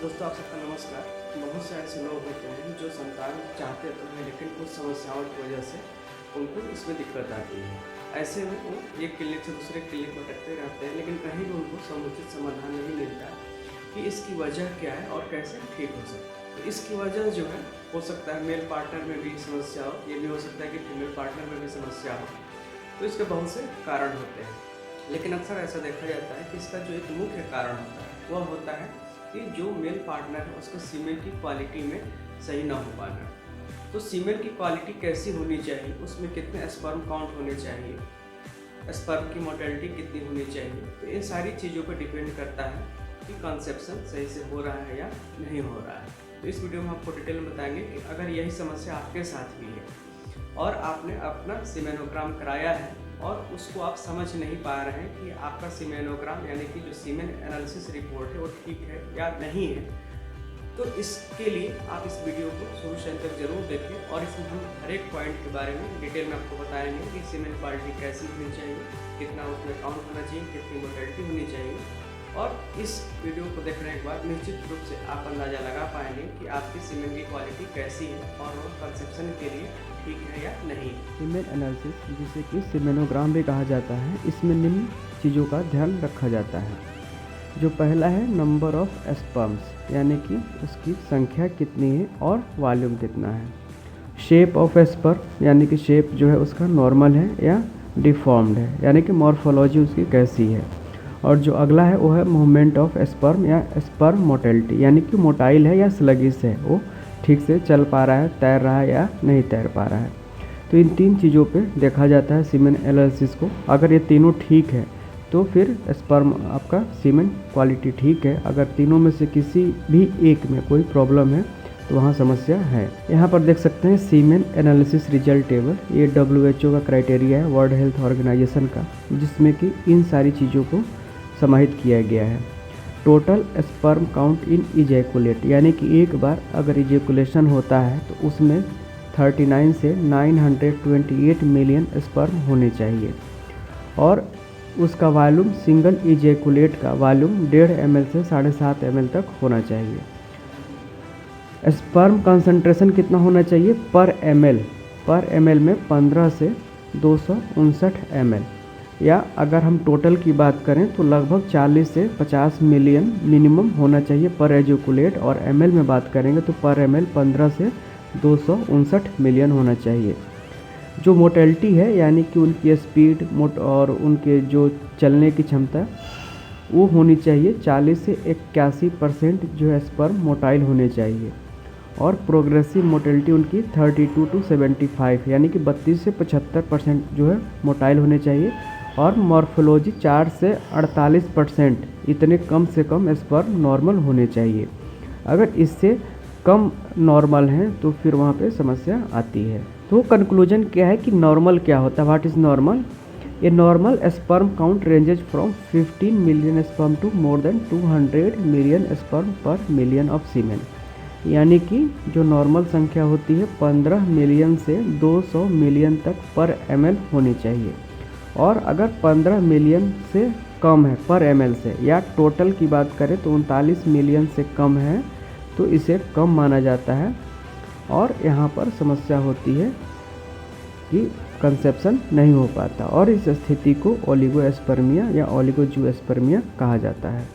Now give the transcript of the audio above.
दोस्तों, आप सबका नमस्कार। बहुत से ऐसे लोग होते हैं जो संतान चाहते तो हैं, लेकिन कुछ समस्याओं की वजह से उनको इसमें दिक्कत आती है। ऐसे में वो एक क्लिनिक से दूसरे क्लिनिक भटकते रहते हैं, लेकिन कहीं भी उनको समुचित समाधान नहीं मिलता कि इसकी वजह क्या है और कैसे ठीक हो सकता है। तो इसकी वजह जो है, हो सकता है मेल पार्टनर में भी समस्या हो, ये भी हो सकता है कि फीमेल पार्टनर में भी समस्या हो। तो इसके बहुत से कारण होते हैं, लेकिन अक्सर ऐसा देखा जाता है कि इसका जो एक मुख्य कारण होता है वह होता है कि जो मेल पार्टनर है उसका सीमेन की क्वालिटी में सही ना हो पाना। तो सीमेन की क्वालिटी कैसी होनी चाहिए, उसमें कितने स्पर्म काउंट होने चाहिए, स्पर्म की मोर्टेलिटी कितनी होनी चाहिए, तो इन सारी चीज़ों पर डिपेंड करता है कि कंसेप्शन सही से हो रहा है या नहीं हो रहा है। तो इस वीडियो में आपको डिटेल में बताएंगे कि अगर यही समस्या आपके साथ भी है और आपने अपना सीमेनोग्राम कराया है और उसको आप समझ नहीं पा रहे हैं कि आपका सीमेनोग्राम यानी कि जो सीमेन एनालिसिस रिपोर्ट है वो ठीक है या नहीं है, तो इसके लिए आप इस वीडियो को शुरू से अंत तक जरूर देखें और इसमें हम हर एक पॉइंट के बारे में डिटेल में आपको बताएंगे कि सीमेन क्वालिटी कैसी होनी चाहिए, कितना उसमें काउंट होना चाहिए, कितनी मोर्टेलिटी होनी चाहिए। और इस वीडियो को देखने के बाद निश्चित रूप से आप अंदाज़ा लगा पाएंगे कि आपकी सीमेन की क्वालिटी कैसी है और वो कंसेप्शन के लिए ठीक है या नहीं। सीमेन एनालिसिस, जिसे कि सीमेनोग्राम भी कहा जाता है, इसमें निम्न चीज़ों का ध्यान रखा जाता है। जो पहला है नंबर ऑफ स्पर्म्स, यानी कि उसकी संख्या कितनी है और वॉल्यूम कितना है। शेप ऑफ स्पर्म, यानी कि शेप जो है उसका नॉर्मल है या डिफॉर्म्ड है, यानी कि मॉर्फोलॉजी उसकी कैसी है। और जो अगला है वो है मूवमेंट ऑफ स्पर्म या स्पर्म मोटेलिटी, यानी कि मोटाइल है या स्लगिश है, वो ठीक से चल पा रहा है, तैर रहा है या नहीं तैर पा रहा है। तो इन तीन चीज़ों पे देखा जाता है सीमेन एनालिसिस को। अगर ये तीनों ठीक है तो फिर स्पर्म आपका सीमेन क्वालिटी ठीक है। अगर तीनों में से किसी भी एक में कोई प्रॉब्लम है तो वहाँ समस्या है। यहाँ पर देख सकते हैं सीमेन एनालिसिस रिजल्ट टेबल, ये WHO का क्राइटेरिया है, वर्ल्ड हेल्थ ऑर्गेनाइजेशन का, जिसमें कि इन सारी चीज़ों को समाहित किया गया है। Total sperm count in ejaculate, यानी कि एक बार अगर इजैकुलेशन होता है तो उसमें 39 से 928 मिलियन स्पर्म होने चाहिए। और उसका वॉल्यूम, सिंगल इजैकुलेट का वॉल्यूम 1.5 ml से 7.5 ml तक होना चाहिए। स्पर्म कंसंट्रेशन कितना होना चाहिए पर ml में 15 से 259 ml, या अगर हम टोटल की बात करें तो लगभग 40 से 50 मिलियन मिनिमम होना चाहिए पर एजुकुलेट। और ml में बात करेंगे तो पर ml 15 से 259 मिलियन होना चाहिए। जो मोटेलिटी है, यानी कि उनकी स्पीड और उनके जो चलने की क्षमता, वो होनी चाहिए 40 से 81% जो है स्पर्म मोटाइल होने चाहिए। और प्रोग्रेसिव मोटेलिटी उनकी 32 to 75, यानी कि 32 से 75% जो है मोटाइल होने चाहिए। और मॉर्फोलॉजी 4 से 48%, इतने कम से कम स्पर्म नॉर्मल होने चाहिए। अगर इससे कम नॉर्मल हैं तो फिर वहाँ पे समस्या आती है। तो कंक्लूजन क्या है कि नॉर्मल क्या होता है, what is normal. A normal sperm count ranges from 15 million sperm to more than 200 million sperm per million of semen, यानी कि जो नॉर्मल संख्या होती है 15 मिलियन से 200 मिलियन तक पर ml होनी चाहिए। और अगर 15 मिलियन से कम है पर ml से, या टोटल की बात करें तो 39 मिलियन से कम है, तो इसे कम माना जाता है। और यहाँ पर समस्या होती है कि कंसेप्शन नहीं हो पाता, और इस स्थिति को ओलिगोस्पर्मिया या ओलिगोजूस्पर्मिया कहा जाता है।